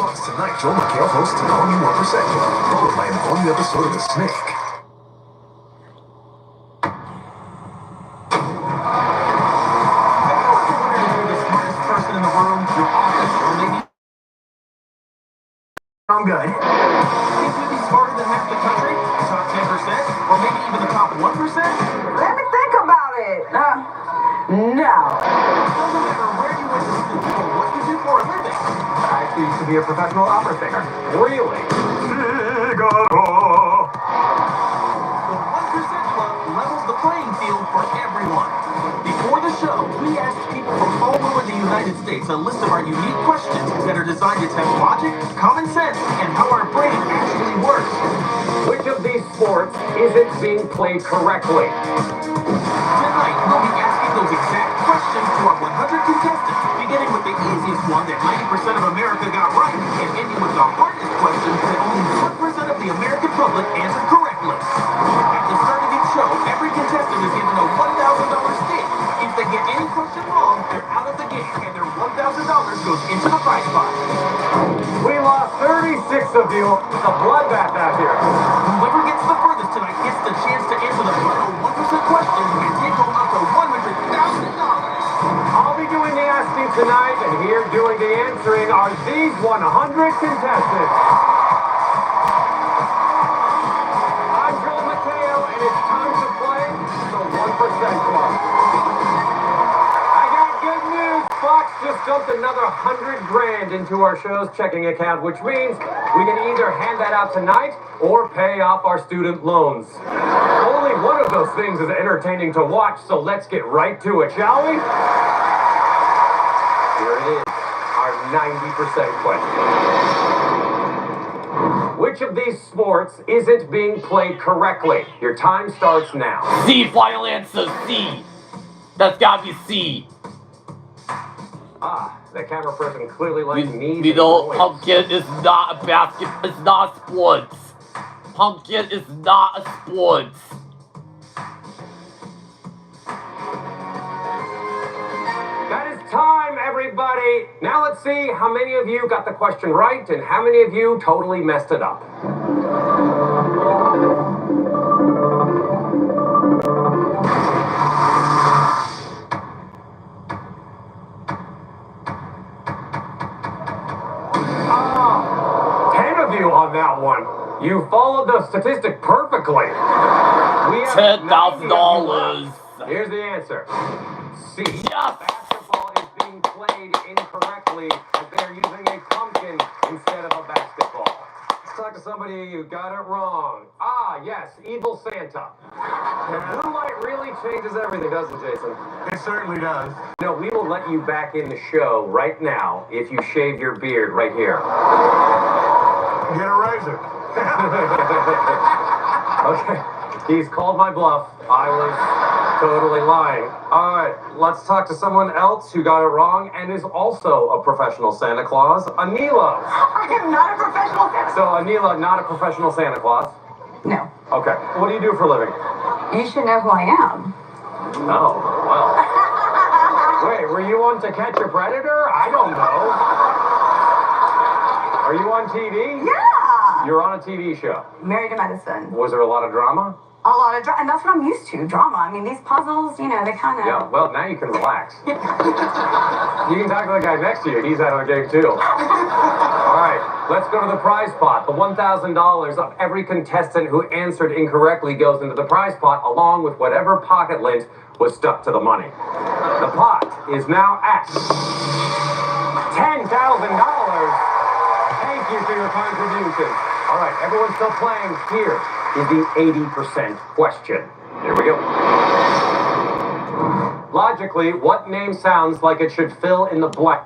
starts tonight. Joel McHale hosts an all-new 1%, followed by an all-new episode of The Snake. I'm good. Think we'd be smarter than half the country? Top 10%? Or maybe even the top 1%? Let me think about it. No. Doesn't matter where you went to school or what you do for a living. I used to be a professional opera singer. Really? Figaro. The 1% Club levels the playing field for everyone. Before the show, we asked people from all over the United States a list of our unique questions that are designed to test logic, common sense, and how our brain actually works. Which of these sports isn't being played correctly? Tonight, we'll be asking those exact questions to our 100 contestants, beginning with the easiest one that 90% of America got right, and ending with the hardest question that only 1% of the American public answered correctly. At the start of each show, every contestant is given a $1,000 stake. If they get any question wrong, they're out of the game, and their $1,000 goes into the prize pot. We lost 36 of you. It's a bloodbath out here. Whoever gets the furthest tonight gets the chance to answer the final 1% question and take home up to $100,000. I'll be doing the asking tonight, and here doing the answering are these 100 contestants. I'm Joel McHale, and it's time to play the 1% Club. I got good news. Fox just dumped another $100 grand into our show's checking account, which means we can either hand that out tonight or pay off our student loans. Only one of those things is entertaining to watch, so let's get right to it, shall we? Here it is, our 90% question. Which of these sports isn't being played correctly? Your time starts now. C, final answer, C. That's gotta be C. Ah, the camera person clearly likes knees You and know, groins. pumpkin is not a basket, it's not sports. Pumpkin is not a sports. That is time, everybody. Now let's see how many of you got the question right and how many of you totally messed it up. Ah, 10 of you on that one. You followed the statistic perfectly. We have $10,000. Here's the answer. C. Yes. Basketball is being played incorrectly as they are using a pumpkin instead of a basketball. Let's talk to somebody who got it wrong. Ah, yes, evil Santa. Blue light really changes everything, doesn't it, Jason? It certainly does. No, we will let you back in the show right now if you shave your beard right here. Get a razor. Okay, he's called my bluff. I was totally lying. All right, let's talk to someone else who got it wrong and is also a professional Santa Claus, Anila. I am not a professional Santa. So, Anila, not a professional Santa Claus? No. Okay, what do you do for a living? You should know who I am. Oh, well. Wait, were you on To Catch a Predator? I don't know. Are you on TV? Yeah. You're on a TV show. Married to Medicine. Was there a lot of drama? A lot of drama, and that's what I'm used to, drama. I mean, these puzzles, you know, they kind of... Yeah, well, now you can relax. You can talk to the guy next to you. He's out of the game, too. All right, let's go to the prize pot. The $1,000 of every contestant who answered incorrectly goes into the prize pot, along with whatever pocket lint was stuck to the money. The pot is now at $10,000. Thank you for your contribution. All right, everyone's still playing. Here is the 80% question. Here we go. Logically, what name sounds like it should fill in the blank?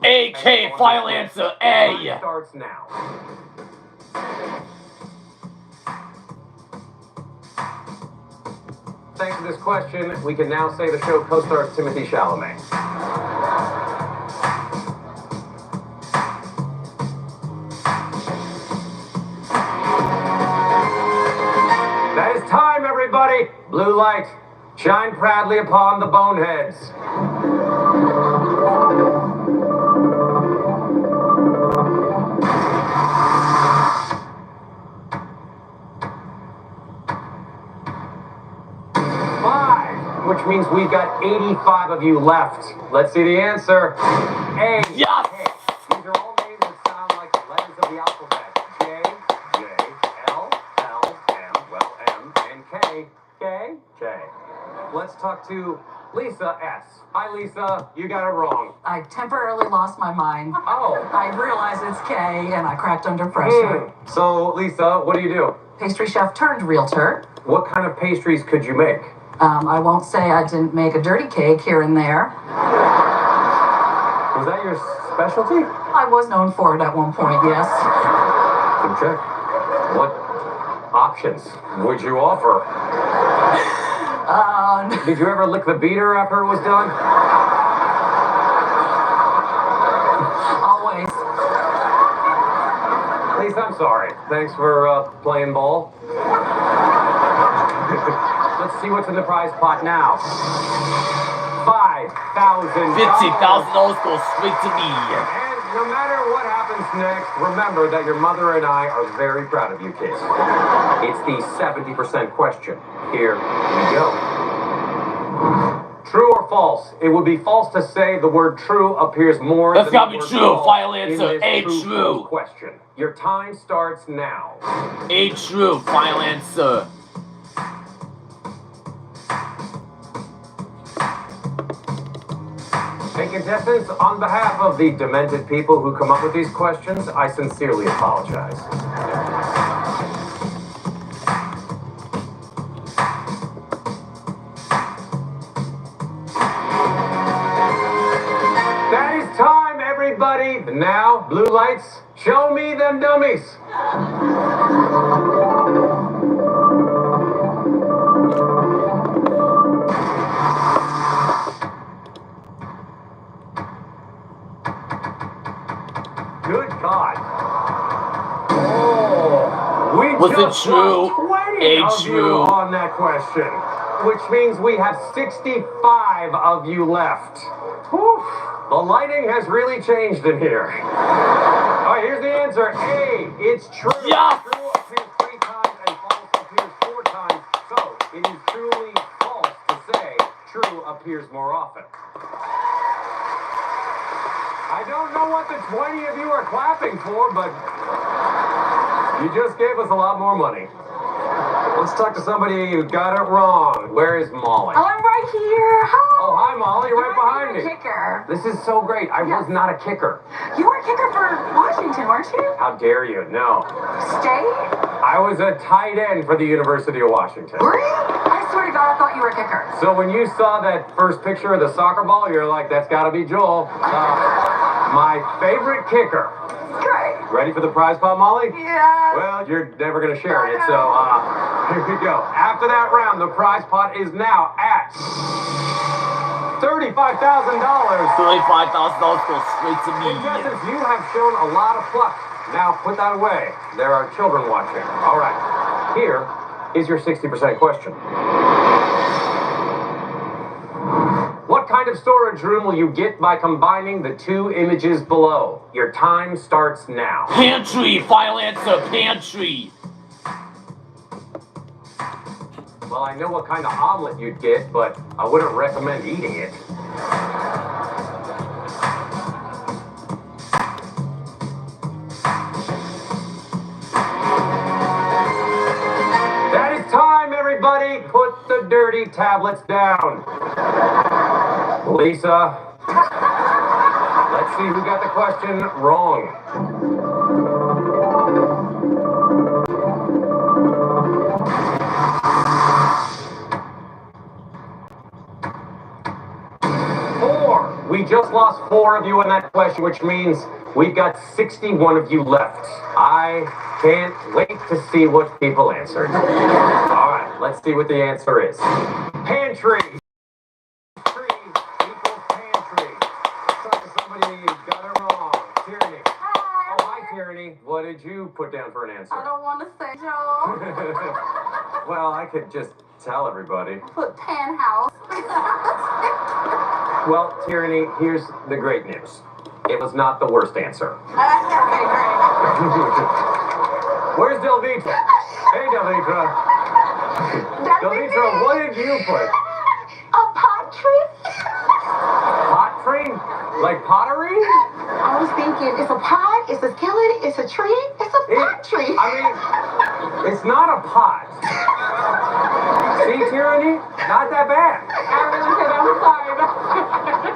AK, final answer, A. Starts now. Thanks to this question, we can now say the show co-stars Timothy Chalamet. That everybody. Blue light. Shine proudly upon the boneheads. Which means we've got 85 of you left. Let's see the answer. A. Yes! K. These are all names that sound like the letters of the alphabet. J, L, M, well, M, and K. K. Let's talk to Lisa S. Hi, Lisa. You got it wrong. I temporarily lost my mind. Oh. I realized it's K, and I cracked under pressure. So, Lisa, what do you do? Pastry chef turned realtor. What kind of pastries could you make? I won't say I didn't make a dirty cake here and there. Was that your specialty? I was known for it at one point, yes. Good check. What options would you offer? Did you ever lick the beater after it was done? Always. Lisa, I'm sorry. Thanks for playing ball. Let's see what's in the prize pot now. $5,000. $50,000 goes straight to me. And no matter what happens next, remember that your mother and I are very proud of you kids. It's the 70% question. Here we go. True or false? It would be false to say the word true appears more That's than gotta the be word true. false Final in answer. this A, true true. false question. Your time starts now. A true. Final answer. Hey, contestants, on behalf of the demented people who come up with these questions, I sincerely apologize. That is time, everybody. Now, blue lights, show me them dummies. Good God. Oh, we Was it just true? lost 20 A of true. you on that question, which means we have 65 of you left. Whew. The lighting has really changed in here. All right, here's the answer. A, it's true. Yes! True appears 3 times and false appears 4 times. So it is truly false to say true appears more often. I don't know what the 20 of you are clapping for, but you just gave us a lot more money. Let's talk to somebody who got it wrong. Where is Molly? Oh, I'm right here. Hi. Oh, hi, Molly. You're right behind You're a me. kicker. This is so great. I was not a kicker. You were a kicker for Washington, weren't you? How dare you? No. State? I was a tight end for the University of Washington. Were you? I swear to God, I thought you were a kicker. So when you saw that first picture of the soccer ball, you're like, that's got to be Joel. My favorite kicker. Great. Ready for the prize pot, Molly? Yeah. Well, you're never going to share it, so here we go. After that round, the prize pot is now at $35,000. $35,000 goes straight to me. Contestants, you have shown a lot of pluck. Now put that away. There are children watching. All right. Here is your 60% question. What kind of storage room will you get by combining the 2 images below? Your time starts now. Pantry. Final answer. Pantry. Well, I know what kind of omelet you'd get, but I wouldn't recommend eating it. That is time, everybody. Put the dirty tablets down. Lisa, let's see who got the question wrong. We just lost 4 of you on that question, which means we've got 61 of you left. I can't wait to see what people answered. All right, let's see what the answer is. Pantry. Tree equals pantry. Let's talk to somebody who got it wrong. Tierney. Hi. Oh, hi, Tierney. What did you put down for an answer? I don't want to say, Joe. Well, I could just Tell everybody. Put penthouse. Well, Tyranny, here's the great news. It was not the worst answer. Okay, great. Where's Delvitra? Hey, Delvitra. Delvitra, what did you put? A pot tree? Pot tree? Like pottery? I was thinking, it's a pot, it's a skillet, it's a tree, it's a pot tree. I mean, it's not a pot. See, Tyranny? Not that bad. I really said, I'm sorry.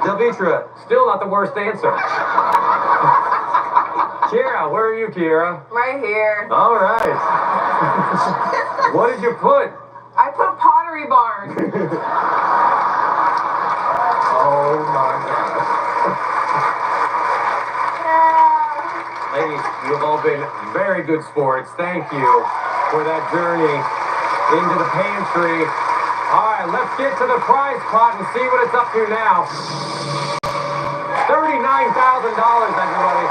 Delvitra, still not the worst answer. Kiera, where are you, Kiera? Right here. All right. What did you put? I put pottery barn. Oh my God. Ladies, you've all been very good sports. Thank you for that journey into the pantry. All right, let's get to the prize pot and see what it's up to now. $39,000, everybody.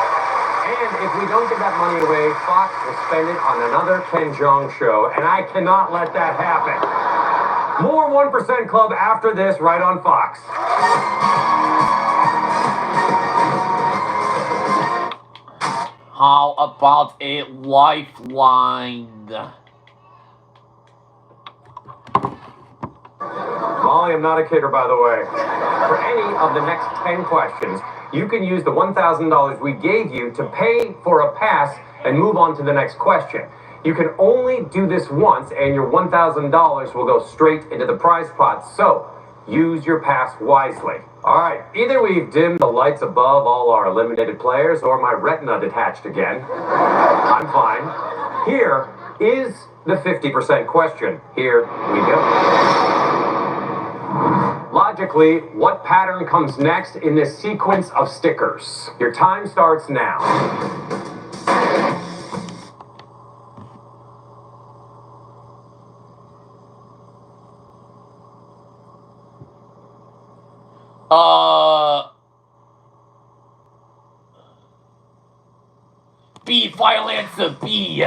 And if we don't get that money away, Fox will spend it on another Ken Jeong show, and I cannot let that happen. More 1% Club after this, right on Fox. How about a lifeline? Molly, I'm not a kidder, by the way. For any of the next 10 questions, you can use the $1,000 we gave you to pay for a pass and move on to the next question. You can only do this once, and your $1,000 will go straight into the prize pot, so use your pass wisely. All right, either we've dimmed the lights above all our eliminated players, or my retina detached again. I'm fine. Here is the 50% question. Here we go. Logically, what pattern comes next in this sequence of stickers? Your time starts now. B, final answer, B.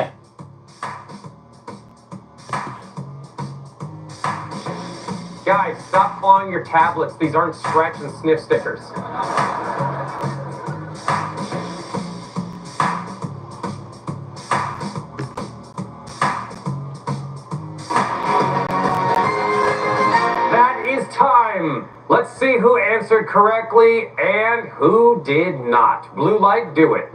Guys, stop clawing your tablets. These aren't scratch and sniff stickers. That is time. Let's see who answered correctly and who did not. Blue light, do it.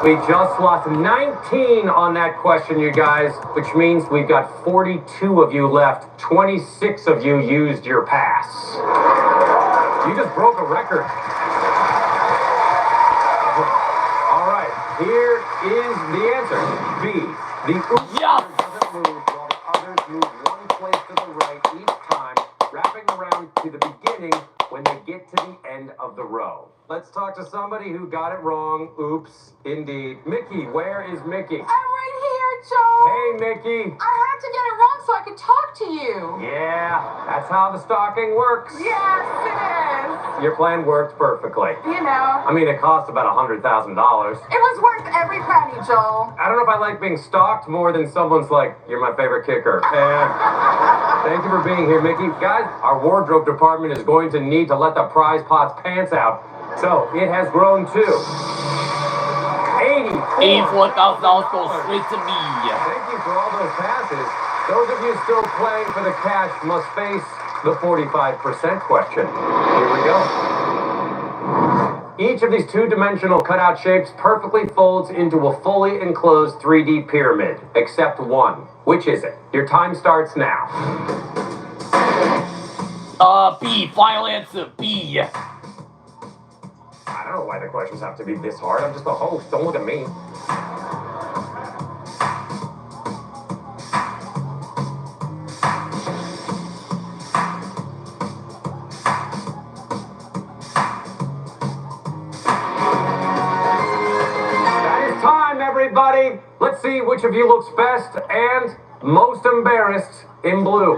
We just lost 19 on that question, you guys, which means we've got 42 of you left. 26 of you used your pass. You just broke a record. All right, here is the answer. B. The oops doesn't move while the others move one place to the right each time, wrapping around to the beginning when they get to the end of the row. Let's talk to somebody who got it wrong. Oops, indeed. Mickey, where is Mickey? I'm right here, Joe. Hey, Mickey. I had to get it wrong so I could talk to you. Yeah, that's how the stalking works. Yes, it is. Your plan worked perfectly. You know. I mean, it cost about $100,000. It was worth every penny, Joel. I don't know if I like being stalked more than someone's like, you're my favorite kicker. And thank you for being here, Mickey. Guys, our wardrobe department is going to need to let the prize pot's pants out. So it has grown to $84,000 goes straight to me. Thank you for all those passes. Those of you still playing for the cash must face the 45% question. Here we go. Each of these two-dimensional cutout shapes perfectly folds into a fully enclosed 3D pyramid, except one. Which is it? Your time starts now. B, final answer, B. I don't know why the questions have to be this hard. I'm just the host. Don't look at me. That is time, everybody. Let's see which of you looks best and Most embarrassed in blue.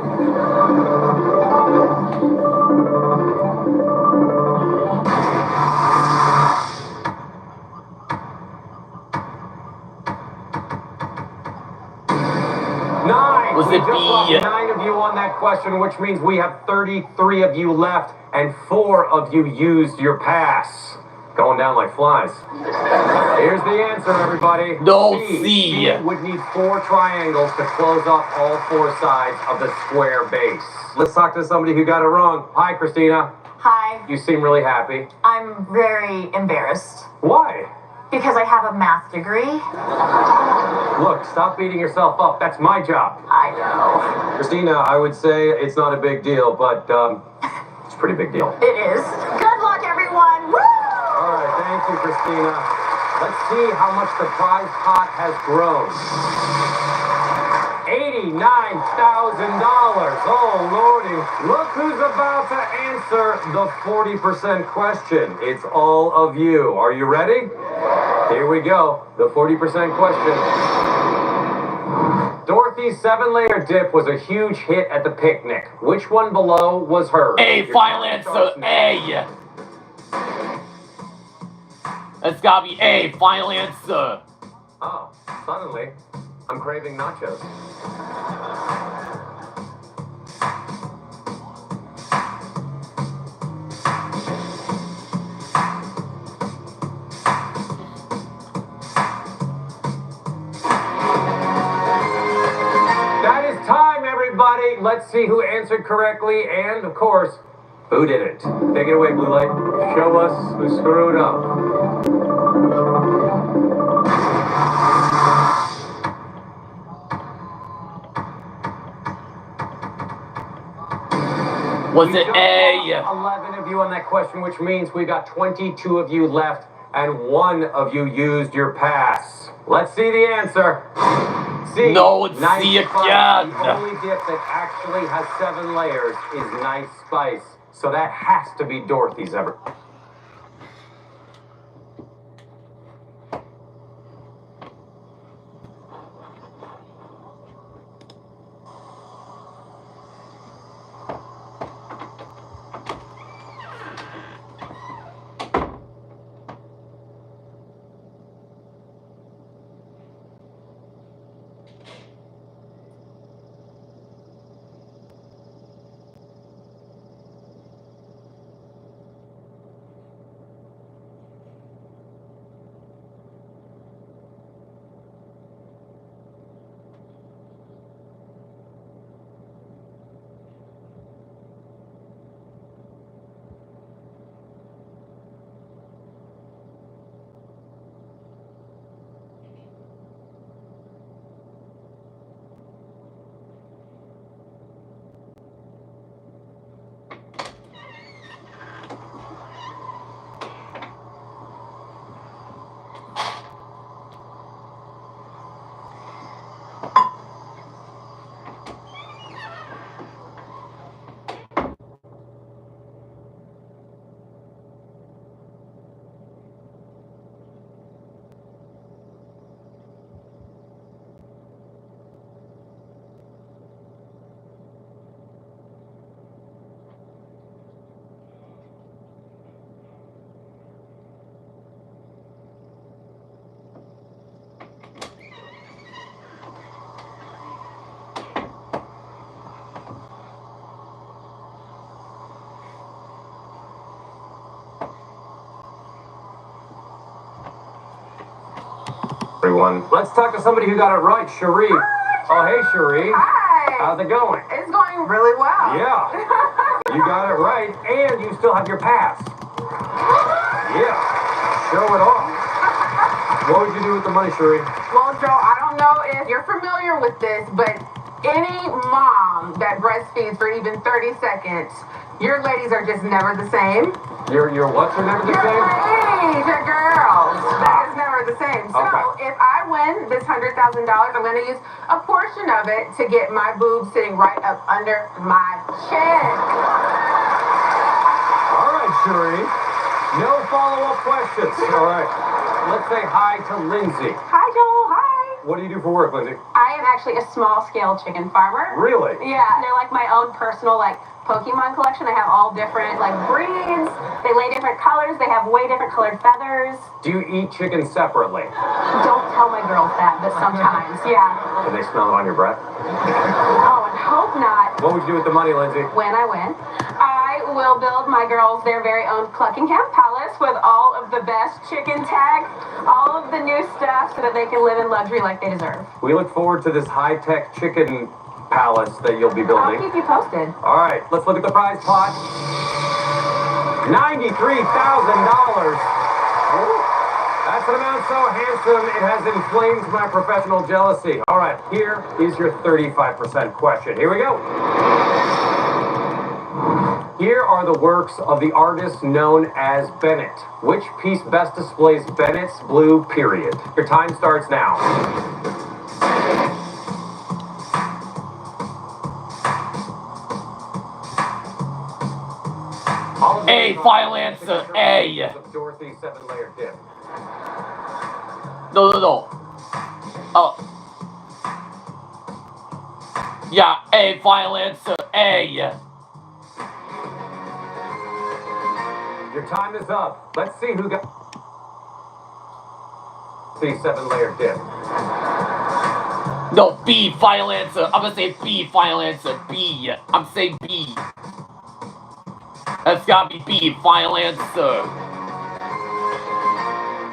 Nine. Was We it just lost B? 9 of you on that question, which means we have 33 of you left, and 4 of you used your pass. Going down like flies. Here's the answer, everybody. No, C. C would need 4 triangles to close off all 4 sides of the square base. Let's talk to somebody who got it wrong. Hi, Christina. Hi. You seem really happy. I'm very embarrassed Why? because I have a math degree. Look, stop beating yourself up. That's my job. I know. Christina, I would say it's not a big deal, but it's a pretty big deal. It is. Good luck, everyone. Woo! All right, thank you, Christina. Let's see how much the prize pot has grown. $89,000. Oh, Lordy. Look who's about to answer the 40% question. It's all of you. Are you ready? Here we go. The 40% question. Dorothy's 7-layer dip was a huge hit at the picnic. Which one below was hers? A, Your final time answer, starts now. A. It's gotta be A, final answer. Oh, suddenly, I'm craving nachos. That is time, everybody. Let's see who answered correctly and, of course, who didn't. Take it away, Blue Light. Show us who screwed up. Was We it just A? lost 11 of you on that question, which means we got 22 of you left, and 1 of you used your pass. Let's see the answer. C. No, it's Nice C Spice. again. The only dip that actually has 7 layers is Nice Spice. So that has to be Dorothy's ever. Everyone. Let's talk to somebody who got it right, Cherie. Oh, hey, Cherie. Hi. How's it going? It's going really well. Yeah. You got it right, and you still have your pass. Yeah. Show it off. What would you do with the money, Cherie? Well, Joe, I don't know if you're familiar with this, but any mom that breastfeeds for even 30 seconds, your ladies are just never the same. Your what's are never the Your same? ladies, your girls, that is never the same. So Okay. if I win this $100,000, I'm going to use a portion of it to get my boobs sitting right up under my chin. All right, Cherie. No follow-up questions. All right. Let's say hi to Lindsay. Hi, Joel. Hi. What do you do for work, Lindsay? I am actually a small-scale chicken farmer. Really? Yeah, they're like my own personal like Pokemon collection. I have all different like breeds. They lay different colors. They have way different colored feathers. Do you eat chicken separately? Don't tell my girls that, but sometimes, yeah. Can they smell it on your breath? Oh, and hope not. What would you do with the money, Lindsay? When I win, I will build my girls their very own Cluckingham Palace with all of the best chicken tag, all of the new stuff, so that they can live in luxury like they deserve. We look forward to this high-tech chicken palace that you'll be I'll building. keep you posted. All right, let's look at the prize pot. $93,000. That's an amount so handsome, it has inflamed my professional jealousy. All right, here is your 35% question. Here we go. Here are the works of the artist known as Bennett. Which piece best displays Bennett's blue period? Your time starts now. A, final answer, A. Dorothy's 7-layer dip. No. Oh. Yeah, A, final answer, A. Your time is up. Let's see who got the 7-layer dip. No, B, final answer. I'm gonna say B, final answer, B. I'm saying B. That's gotta be B, final answer.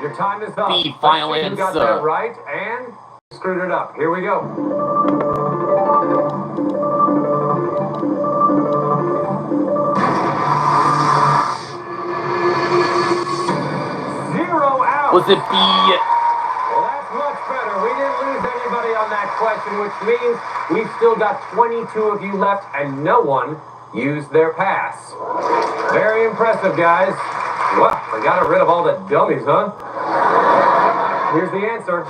Your time is up. B, final Let's see who got answer. that right and screwed it up. Here we go. 0 out. Was it B? Well, that's much better. We didn't lose anybody on that question, which means we've still got 22 of you left, and no one used their pass. Very impressive, guys. Wow, we got rid of all the dummies, huh? Here's the answer.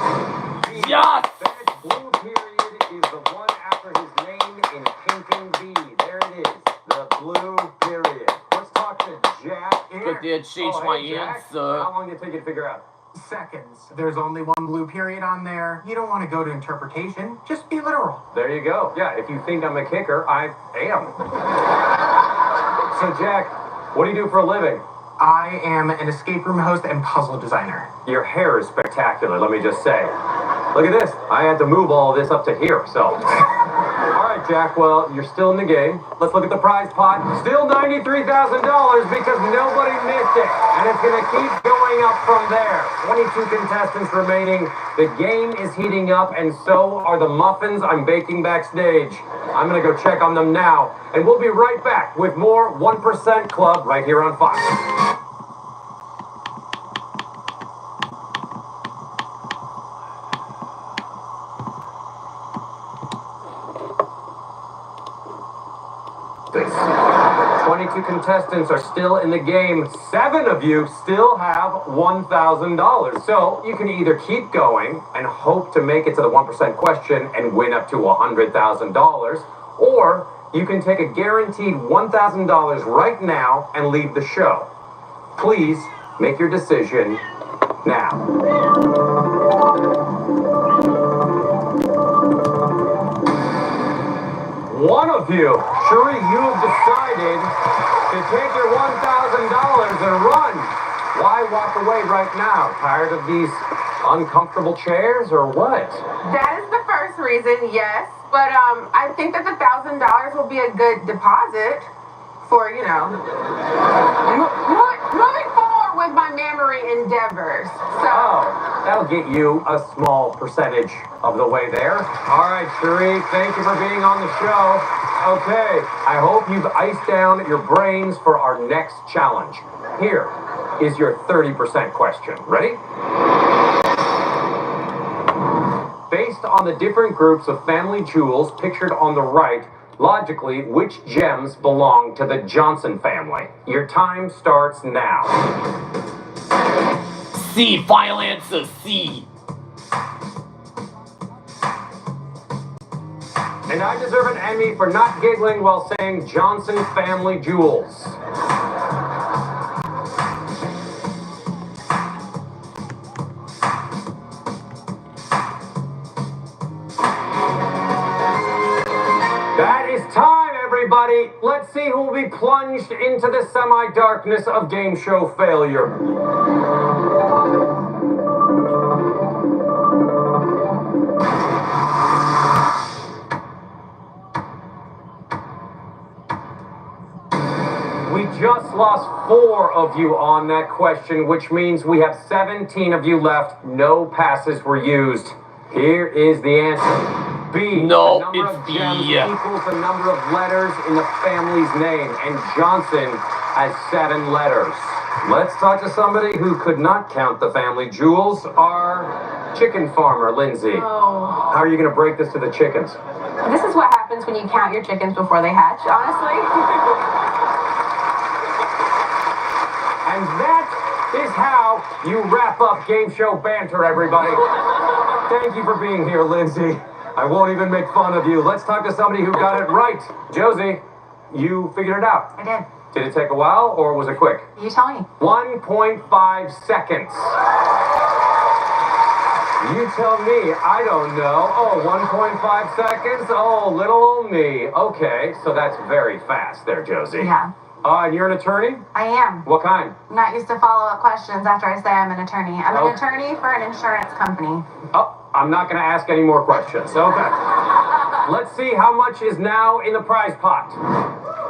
Yes! Bennett's blue period is the one after his name in painting B. There it is, the blue period. Let's talk to Jack. But they had changed my Jack. answer. How long did it take you to figure out? Seconds. There's only one blue period on there. You don't want to go to interpretation. Just be literal. There you go. Yeah, if you think I'm a kicker, I am. So, Jack, what do you do for a living? I am an escape room host and puzzle designer. Your hair is spectacular, let me just say. Look at this. I had to move all of this up to here, so. All right, Jack, well, you're still in the game. Let's look at the prize pot. Still $93,000 because nobody missed it. And it's going to keep going up from there. 22 contestants remaining. The game is heating up, and so are the muffins I'm baking backstage. I'm going to go check on them now. And we'll be right back with more 1% Club right here on Fox. This. 22 contestants are still in the game. 7 of you still have $1,000. So you can either keep going and hope to make it to the 1% question and win up to $100,000, or you can take a guaranteed $1,000 right now and leave the show. Please make your decision now. One of you, Shuri, you have decided to take your $1,000 and run. Why walk away right now? Tired of these uncomfortable chairs or what? That is the first reason, yes. But I think that the $1,000 will be a good deposit for, moving forward with my memory endeavors. So. Oh, that'll get you a small percentage of the way there. All right, Shuri, thank you for being on the show. Okay, I hope you've iced down your brains for our next challenge. Here is your 30% question. Ready? Based on the different groups of family jewels pictured on the right, logically, which gems belong to the Johnson family? Your time starts now. C, final answer, C. And I deserve an Emmy for not giggling while saying Johnson family jewels. is time, everybody. Let's see who will be plunged into the semi-darkness of game show failure. We just lost 4 of you on that question, which means we have 17 of you left. No passes were used. Here is the answer. B. No, the number it's of B. gems equals the number of letters in the family's name, and Johnson has 7 letters. Let's talk to somebody who could not count the family jewels, our chicken farmer, Lindsay. Oh. How are you going to break this to the chickens? This is what happens when you count your chickens before they hatch, honestly. And that is how you wrap up game show banter, everybody. Thank you for being here, Lindsay. I won't even make fun of you. Let's talk to somebody who got it right. Josie, you figured it out. I did. Did it take a while or was it quick? You tell me. 1.5 seconds. You tell me, I don't know. Oh, 1.5 seconds? Oh, little old me. Okay, so that's very fast there, Josie. Yeah. And you're an attorney? I am. What kind? I'm not used to follow-up questions after I say I'm an attorney. I'm Oh. an attorney for an insurance company. Oh, I'm not going to ask any more questions. Okay. Let's see how much is now in the prize pot.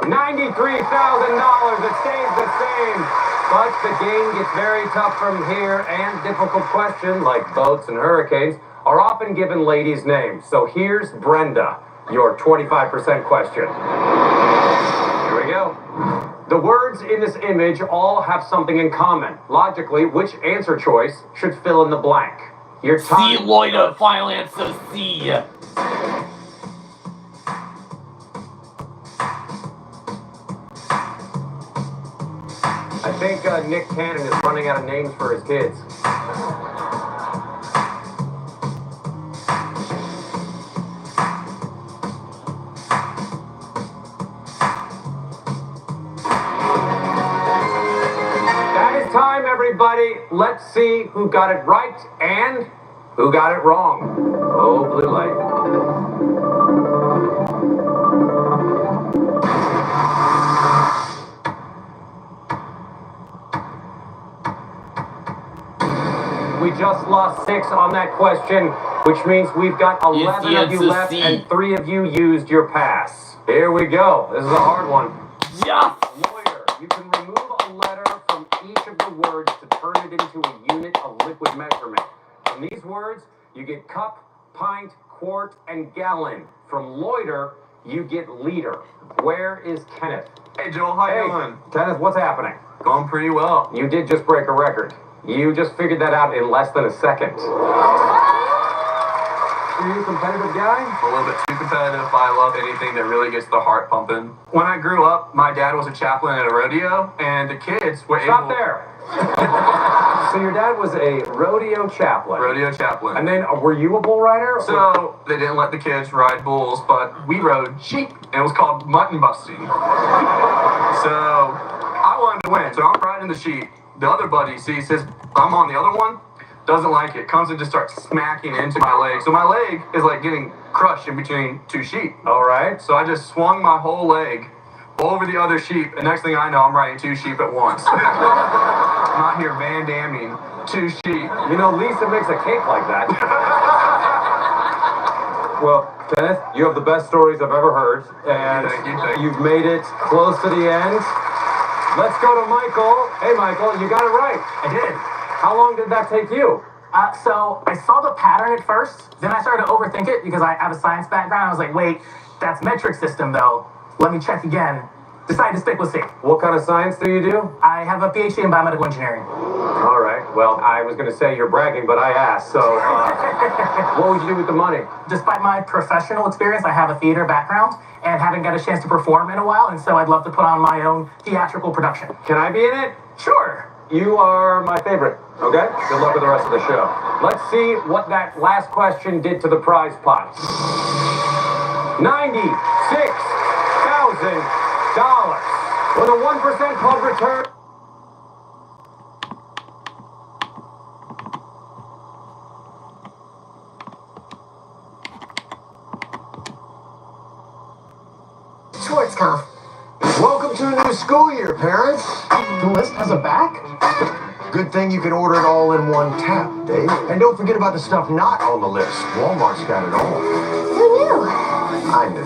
$93,000. It stays the same. But the game gets very tough from here, and difficult questions, like boats and hurricanes, are often given ladies' names. So here's Brenda, your 25% question. Here we go. The words in this image all have something in common. Logically, which answer choice should fill in the blank? Your time. C, Leute, final answer C. I think Nick Cannon is running out of names for his kids. That is time, everybody. Let's see who got it right and who got it wrong. Oh, blue light. We just lost 6 on that question, which means we've got 11 of you answer left C. and 3 of you used your pass. Here we go. This is a hard one. Yes! Lawyer, you can remove a letter from each of the words to turn it into a unit of liquid measurement. From these words, you get cup, pint, quart, and gallon. From loiter, you get liter. Where is Kenneth? Hey Joel, how you doing? Kenneth, what's happening? Going pretty well. You did just break a record. You just figured that out in less than a second. Are you a competitive guy? A little bit too competitive. I love anything that really gets the heart pumping. When I grew up, my dad was a chaplain at a rodeo, and the kids were Stop able... there. So your dad was a rodeo chaplain. Rodeo chaplain. And then, were you a bull rider? So they didn't let the kids ride bulls, but we rode sheep, and it was called mutton busting. So I wanted to win, so I'm riding the sheep. The other buddy says I'm on the other one, doesn't like it, comes and just starts smacking into my leg. So my leg is like getting crushed in between 2 sheep. All right. So I just swung my whole leg over the other sheep, and next thing I know, I'm riding 2 sheep at once. I'm out here Van Damming 2 sheep. You know, Lisa makes a cake like that. Well, Kenneth, you have the best stories I've ever heard, and Thank you. you've made it close to the end. Let's go to Michael. Hey, Michael, you got it right. I did. How long did that take you? So I saw the pattern at first, then I started to overthink it because I have a science background. I was like, wait, that's metric system though. Let me check again. Decided to stick with C. What kind of science do you do? I have a PhD in biomedical engineering. All right. Well, I was going to say you're bragging, but I asked. So, what would you do with the money? Despite my professional experience, I have a theater background and haven't got a chance to perform in a while, and so I'd love to put on my own theatrical production. Can I be in it? Sure. You are my favorite, okay? Good luck with the rest of the show. Let's see what that last question did to the prize pot. $96,000. With a 1% club return. sports calf. Welcome to a new school year, parents. The list has a back? Good thing you can order it all in one tap, Dave. And don't forget about the stuff not on the list. Walmart's got it all. Who knew? I knew.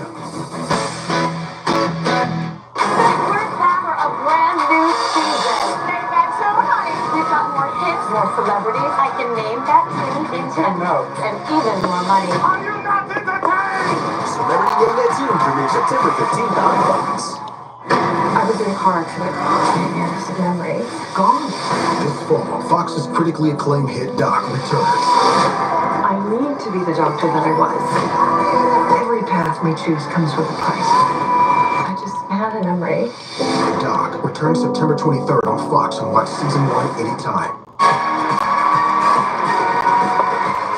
We're for a brand new season. Say that so high. We've got more hits, more celebrities. I can name that tune in 10 notes. And even more money. Are you not entertained? Celebrity Day Net Tune premieres September 15th on Fox. I was in a car accident. 10 years of memory. Gone. This fall, Fox's critically acclaimed hit Doc returns. I need to be the doctor that I was. Every path we choose comes with a price. I just had a memory. Doc returns September 23rd on Fox and watch season 1 anytime.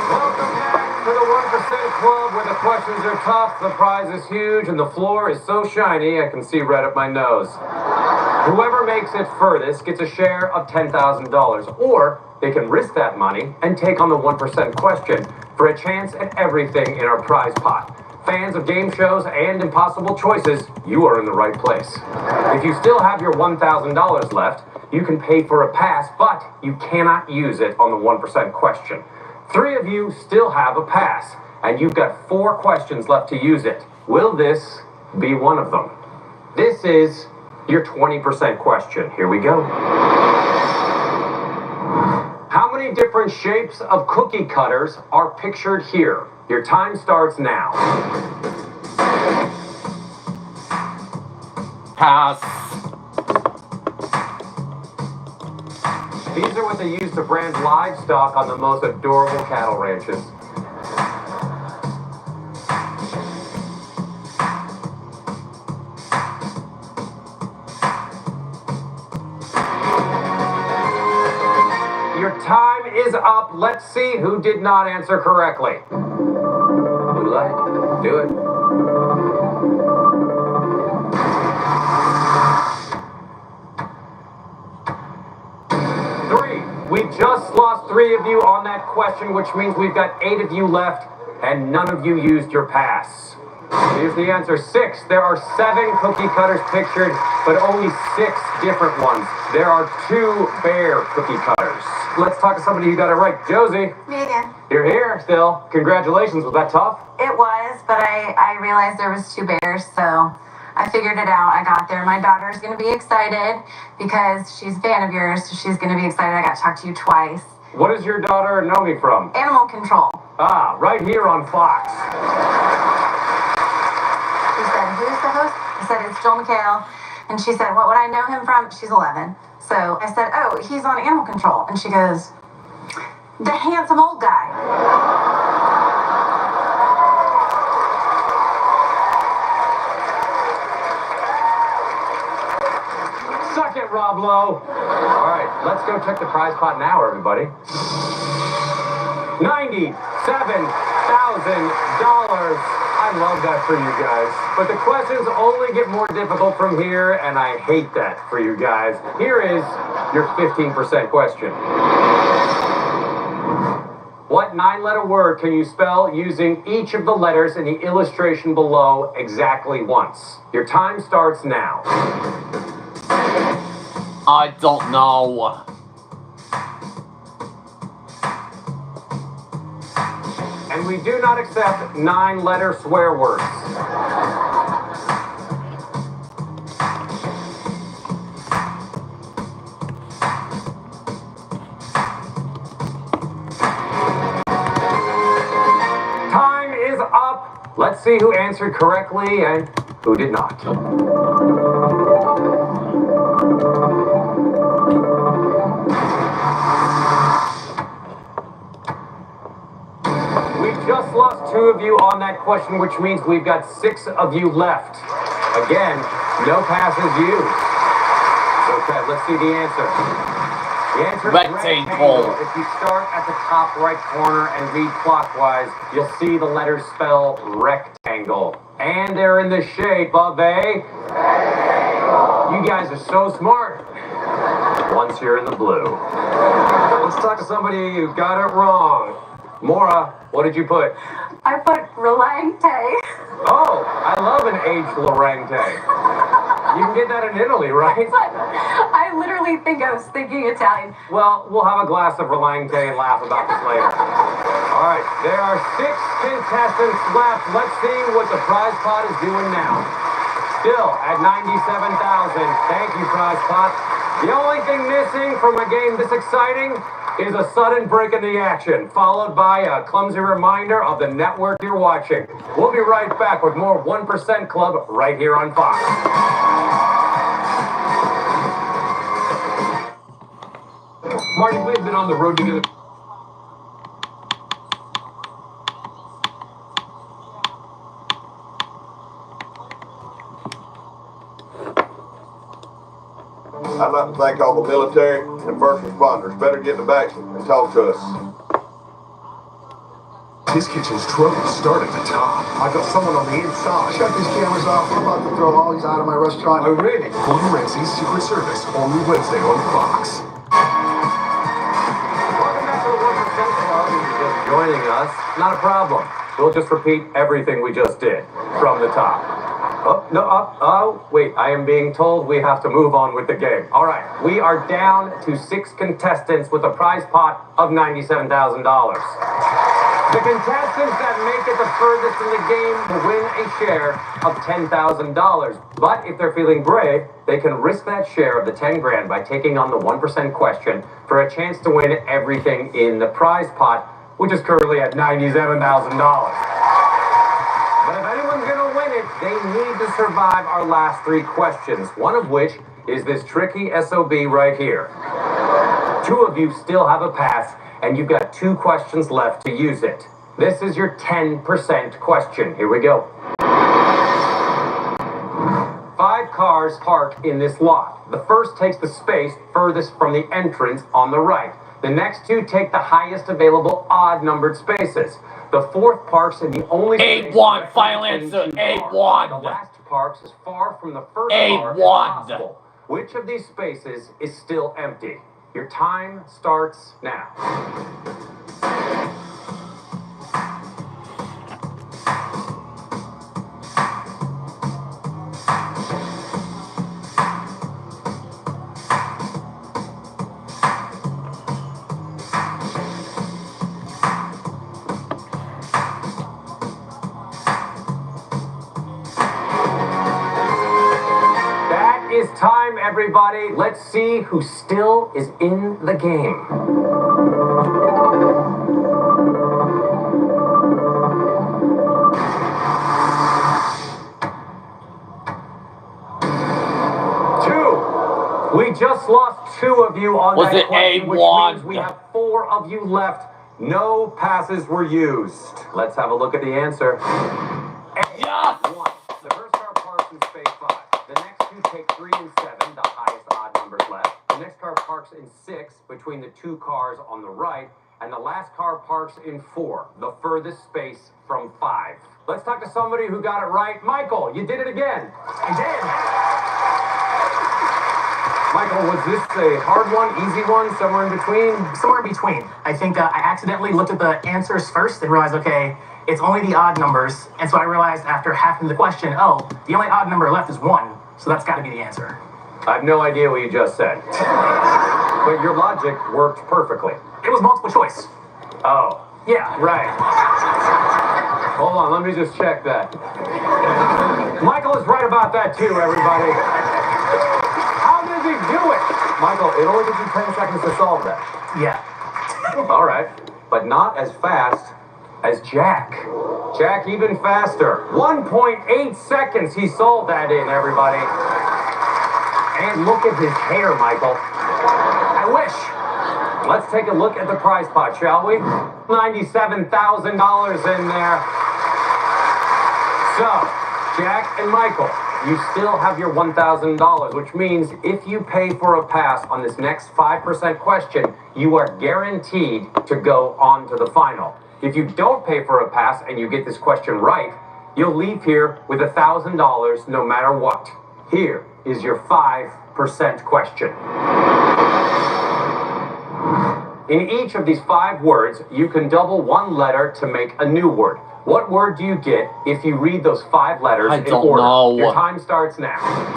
Welcome back to the 1% Club, where the questions are tough, the prize is huge, and the floor is so shiny I can see right up my nose. Whoever makes it furthest gets a share of $10,000, or they can risk that money and take on the 1% question for a chance at everything in our prize pot. Fans of game shows and impossible choices, you are in the right place. If you still have your $1,000 left, you can pay for a pass, but you cannot use it on the 1% question. 3 of you still have a pass, and you've got 4 questions left to use it. Will this be one of them? This is your 20% question. Here we go. How many different shapes of cookie cutters are pictured here? Your time starts now. Pass. These are what they use to brand livestock on the most adorable cattle ranches. Your time is up. Let's see who did not answer correctly. Blue light, do it. We just lost 3 of you on that question, which means we've got 8 of you left, and none of you used your pass. Here's the answer, 6. There are 7 cookie cutters pictured, but only 6 different ones. There are 2 bear cookie cutters. Let's talk to somebody who got it right. Josie. Me again. You're here still. Congratulations. Was that tough? It was, but I realized there was 2 bears, so I figured it out. I got there. My daughter's going to be excited because she's a fan of yours, so she's going to be excited. I got to talk to you twice. What does your daughter know me from? Animal Control. Ah, right here on Fox. She said, who's the host? I said, it's Joel McHale. And she said, what would I know him from? She's 11. So I said, oh, he's on Animal Control. And she goes, the handsome old guy. Suck it, Rob Lowe. All right, let's go check the prize pot now, everybody. $97,000. I love that for you guys. But the questions only get more difficult from here, and I hate that for you guys. Here is your 15% question. What 9-letter word can you spell using each of the letters in the illustration below exactly once? Your time starts now. I don't know. And we do not accept 9-letter swear words. Time is up. Let's see who answered correctly and who did not. We've just lost 2 of you on that question, which means we've got 6 of you left. Again, no passes used. Okay, let's see the answer. The answer is rectangle. If you start at the top right corner and read clockwise, you'll see the letters spell rectangle. And they're in the shape of a rectangle. You guys are so smart. Once you're in the blue. Let's talk to somebody who got it wrong. Maura, what did you put? I put Relangte. Oh, I love an aged Lorente. You can get that in Italy, right? I literally think I was thinking Italian. Well, we'll have a glass of Relangte and laugh about this later. All right, there are 6 contestants left. Let's see what the prize pot is doing now. Still at 97,000. Thank you, prize pot. The only thing missing from a game this exciting is a sudden break in the action, followed by a clumsy reminder of the network you're watching. We'll be right back with more 1% Club right here on Fox. Marty, we've been on the road together. I'd like to thank all the military and first responders. Better get in the back and talk to us. His kitchen's troubles start at the top. I got someone on the inside. Shut these cameras off. I'm about to throw all these out of my restaurant. Oh, really? Gordon Ramsay's Secret Service, only Wednesday on Fox. Welcome back to the 1% Club. If you're just joining us, not a problem. We'll just repeat everything we just did from the top. Wait, I am being told we have to move on with the game. All right, we are down to 6 contestants with a prize pot of $97,000. The contestants that make it the furthest in the game will win a share of $10,000. But if they're feeling brave, they can risk that share of the 10 grand by taking on the 1% question for a chance to win everything in the prize pot, which is currently at $97,000. But if anyone's gonna win it, they need to survive our last 3 questions, one of which is this tricky SOB right here. 2 of you still have a pass, and you've got 2 questions left to use it. This is your 10% question. Here we go. 5 cars parked in this lot. The first takes the space furthest from the entrance on the right. The next 2 take the highest available odd-numbered spaces. The 4th parks in the only space... 8-1, final answer, 8-1. The last parks as far from the first car as possible. Which of these spaces is still empty? Your time starts now. Is time, everybody. Let's see who still is in the game. We just lost 2 of you on that question, which means we have 4 of you left. No passes were used. Let's have a look at the answer. Yes! 1. The first car parks in space 5. The next 2 take 3 and 7, the highest odd numbers left. The next car parks in 6, between the 2 cars on the right. And the last car parks in 4, the furthest space from 5. Let's talk to somebody who got it right. Michael, you did it again. I did. Michael, was this a hard one, easy one, somewhere in between? Somewhere in between. I think I accidentally looked at the answers first and realized, okay, it's only the odd numbers. And so I realized after half of the question, oh, the only odd number left is 1. So that's got to be the answer. I have no idea what you just said. But your logic worked perfectly. It was multiple choice. Oh. Yeah. Right. Hold on, let me just check that. Michael is right about that too, everybody. How did he do it? Michael, it only took you 10 seconds to solve that. Yeah. All right, but not as fast as Jack. Jack even faster. 1.8 seconds he solved that in, everybody. And look at his hair, Michael. I wish. Let's take a look at the prize pot, shall we? $97,000 in there. So, Jack and Michael, you still have your $1,000, which means if you pay for a pass on this next 5% question, you are guaranteed to go on to the final. If you don't pay for a pass and you get this question right, you'll leave here with $1,000 no matter what. Here is your 5% question. In each of these 5 words, you can double one letter to make a new word. What word do you get if you read those 5 letters in don't order? know. Your time starts now.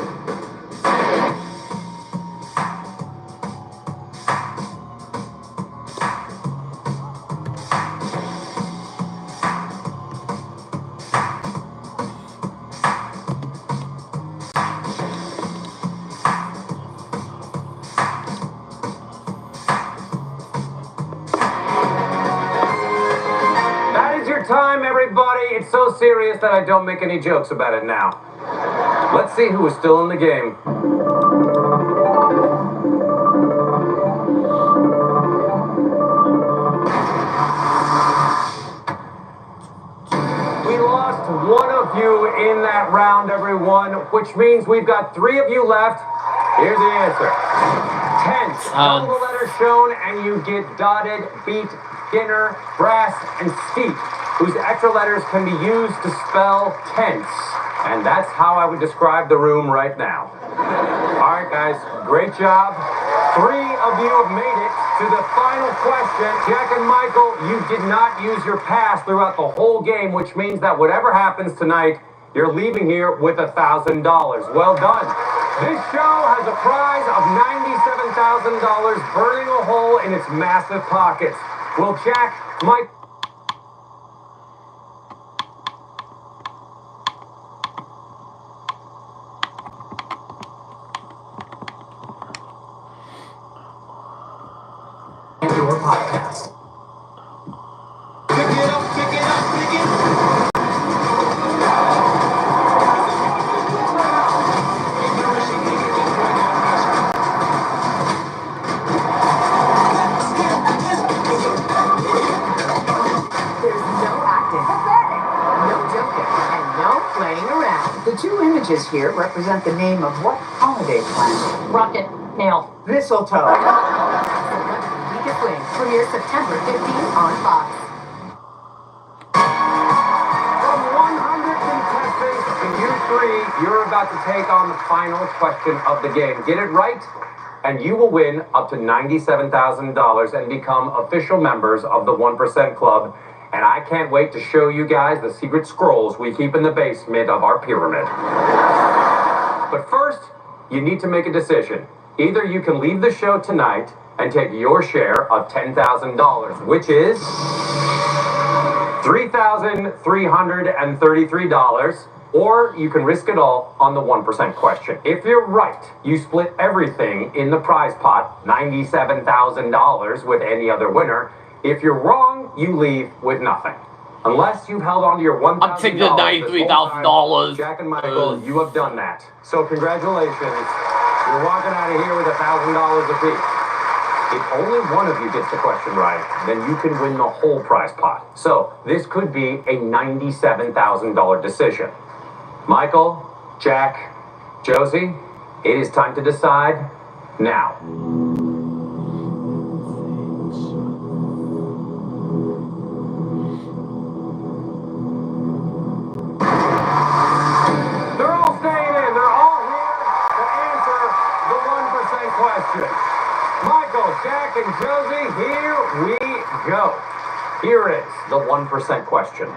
Time, everybody. It's so serious that I don't make any jokes about it now. Let's see who is still in the game. We lost one of you in that round, everyone, which means we've got 3 of you left. Here's the answer. Tense. All the letters shown, and you get dotted, beat, dinner, brass, and steep, whose extra letters can be used to spell tense. And that's how I would describe the room right now. All right, guys, great job. 3 of you have made it to the final question. Jack and Michael, you did not use your pass throughout the whole game, which means that whatever happens tonight, you're leaving here with $1,000. Well done. This show has a prize of $97,000 burning a hole in its massive pockets. Will Jack, Mike... Your podcast. The 2 images here represent the name of what holiday plant? Rocket. Nail. Mistletoe. Week Fling premieres September 15th on Fox. From 100 contestants to you 3, you're about to take on the final question of the game. Get it right, and you will win up to $97,000 and become official members of the 1% Club. And I can't wait to show you guys the secret scrolls we keep in the basement of our pyramid. But first, you need to make a decision. Either you can leave the show tonight and take your share of $10,000, which is $3,333, or you can risk it all on the 1% question. If you're right, you split everything in the prize pot, $97,000, with any other winner. If you're wrong, you leave with nothing. Unless you've held on to your $1,000. I'm taking the $93,000. Jack and Michael, you have done that. So congratulations. You're walking out of here with $1,000 apiece. If only one of you gets the question right, then you can win the whole prize pot. So this could be a $97,000 decision. Michael, Jack, Josie, it is time to decide now. Michael, Jack, and Josie, here we go. Here is the 1% question.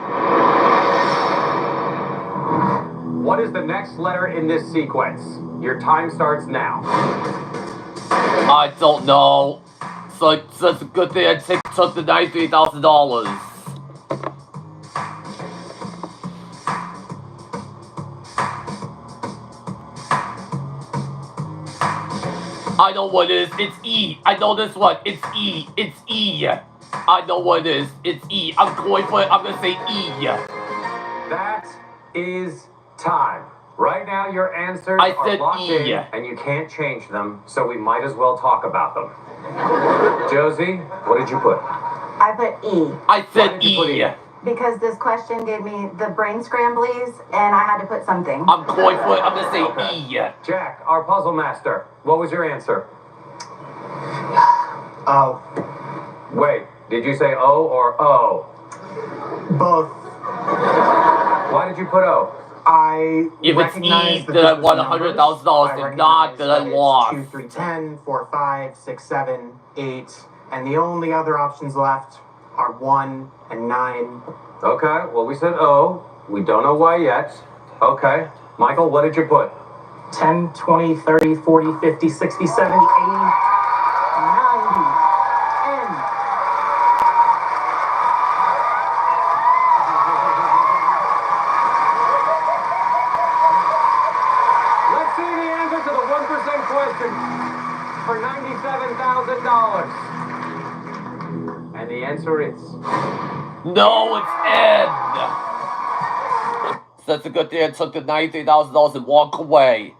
What is the next letter in this sequence? Your time starts now. I don't know. So it's a good thing I took the $93,000. I know what it is. It's E. I know this one. It's E. It's E. I know what it is. It's E. I'm going for it. I'm going to say E. That is time. Right now, your answers I are said locked E. in, and you can't change them, so we might as well talk about them. Josie, what did you put? I put E. I said Why did you put E. Because this question gave me the brain scramblies, and I had to put something. I'm going for it. I'm going to say E. Jack, our puzzle master, what was your answer? Oh. Wait, did you say O or O? Both. Why did you put O? I If it's E, then I won $100,000. If not, then I lost. 2, 3, 10, 4, 5, 6, 7, 8, and the only other options left are 1 and 9. Okay, well, we said O. We don't know why yet. Okay. Michael, what did you put? 10, 20, 30, 40, 50, 60, 70, 80, 90. N. Let's see the answer to the 1% question for $97,000. And the answer is... No, it's Ed. So that's a good thing I took the $90,000 and walk away.